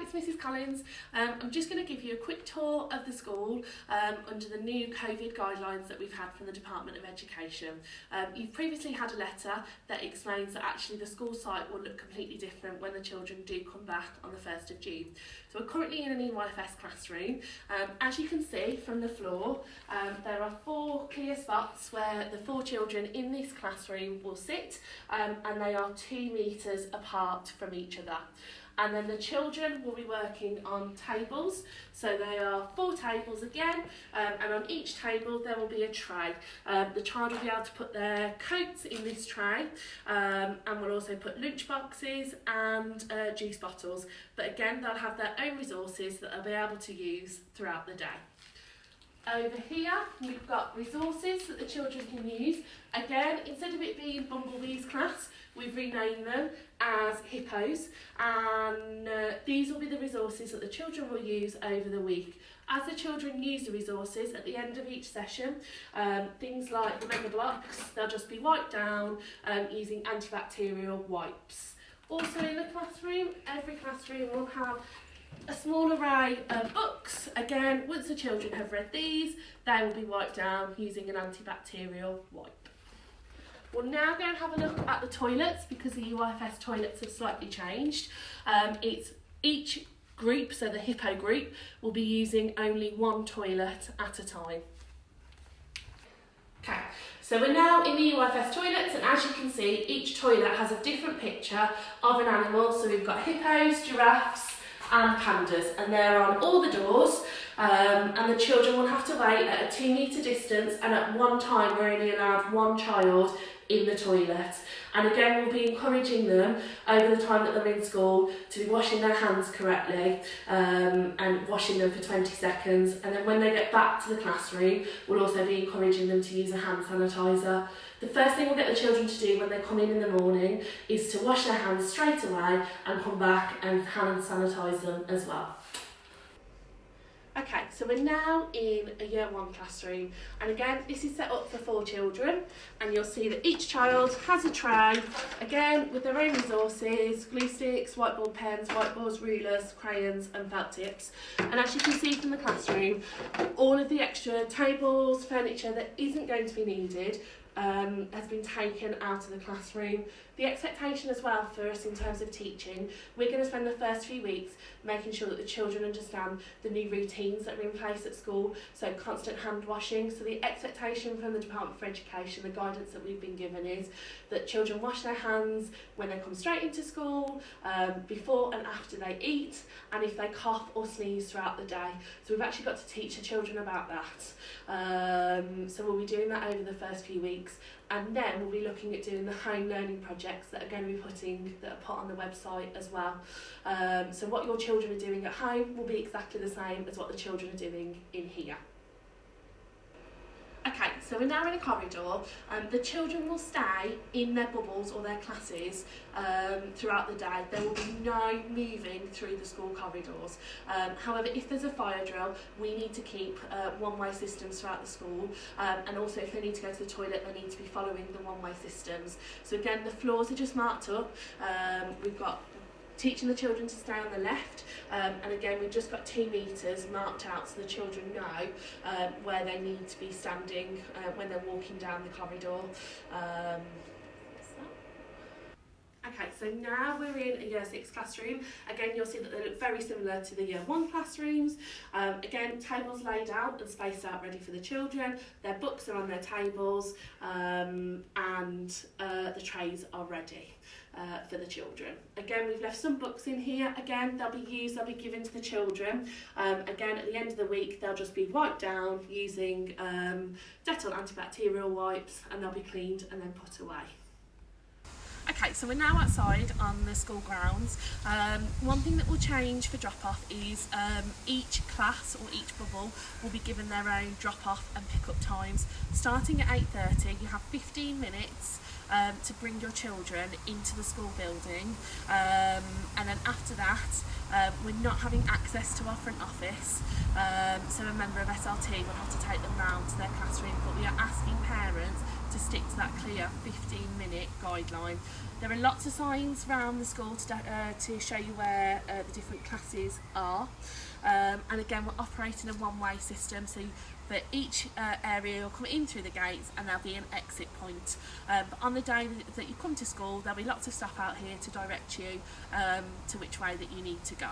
it's Mrs Collins. I'm just going to give you a quick tour of the school under the new COVID guidelines that we've had from the Department of Education. You've previously had a letter that explains that actually the school site will look completely different when the children do come back on the 1st of June. So we're currently in an EYFS classroom. As you can see from the floor, there are 4 clear spots where the 4 children in this classroom will sit, and they are 2 metres apart from each other. And then the children will be working on tables, so they are 4 tables again, and on each table there will be a tray. The child will be able to put their coats in this tray, and we'll also put lunch boxes and juice bottles, but again they'll have their own resources that they'll be able to use throughout the day. Over here, we've got resources that the children can use. Again, instead of it being Bumblebee's class, we've renamed them as Hippos, and these will be the resources that the children will use over the week. As the children use the resources at the end of each session, things like the mega blocks, they'll just be wiped down using antibacterial wipes. Also in the classroom, every classroom will have a small array of books. Again, once the children have read these, they will be wiped down using an antibacterial wipe. We'll now go and have a look at the toilets because the EYFS toilets have slightly changed. It's each group, so the Hippo group, will be using only 1 toilet at a time. Okay, so we're now in the EYFS toilets, and as you can see, each toilet has a different picture of an animal. So we've got hippos, giraffes and pandas, and they're on all the doors, and the children will have to wait at a 2 metre distance, and at one time we're only allowed 1 child in the toilet. And again, we'll be encouraging them over the time that they're in school to be washing their hands correctly, and washing them for 20 seconds, and then when they get back to the classroom we'll also be encouraging them to use a hand sanitizer. The first thing we'll get the children to do when they come in the morning is to wash their hands straight away and come back and hand sanitize them as well. Okay, so we're now in a year 1 classroom, and again this is set up for 4 children, and you'll see that each child has a tray, again with their own resources: glue sticks, whiteboard pens, whiteboards, rulers, crayons and felt tips. And as you can see from the classroom, all of the extra tables, furniture that isn't going to be needed has been taken out of the classroom. The expectation as well for us in terms of teaching, we're going to spend the first few weeks making sure that the children understand the new routines that are in place at school, so constant hand washing. So the expectation from the Department for Education, the guidance that we've been given, is that children wash their hands when they come straight into school, before and after they eat, and if they cough or sneeze throughout the day. So we've actually got to teach the children about that. So we'll be doing that over the first few weeks, and then we'll be looking at doing the home learning projects that are going to be put on the website as well. So what your children are doing at home will be exactly the same as what the children are doing in here. Okay, so we're now in a corridor. The children will stay in their bubbles or their classes throughout the day. There will be no moving through the school corridors. However, if there's a fire drill, we need to keep one-way systems throughout the school, and also if they need to go to the toilet, they need to be following the one-way systems. So again, the floors are just marked up. We've got teaching the children to stay on the left, and again we've just got 2 metres marked out so the children know where they need to be standing when they're walking down the corridor. Okay, so now we're in a year 6 classroom. Again, you'll see that they look very similar to the year 1 classrooms. Again, tables laid out and spaced out ready for the children. Their books are on their tables, and the trays are ready for the children. Again, we've left some books in here. Again, they'll be given to the children. Again, at the end of the week, they'll just be wiped down using Dettol antibacterial wipes, and they'll be cleaned and then put away. Okay, so we're now outside on the school grounds. One thing that will change for drop-off is each class or each bubble will be given their own drop-off and pick-up times. Starting at 8:30, you have 15 minutes to bring your children into the school building, and then after that we're not having access to our front office, so a member of SLT will have to take them round to their classroom, but we are asking parents to stick to that clear 15-minute guideline. There are lots of signs around the school to show you where the different classes are, and again we're operating a one-way system, so for each area you'll come in through the gates and there'll be an exit point. But on the day that you come to school, there'll be lots of staff out here to direct you to which way that you need to go.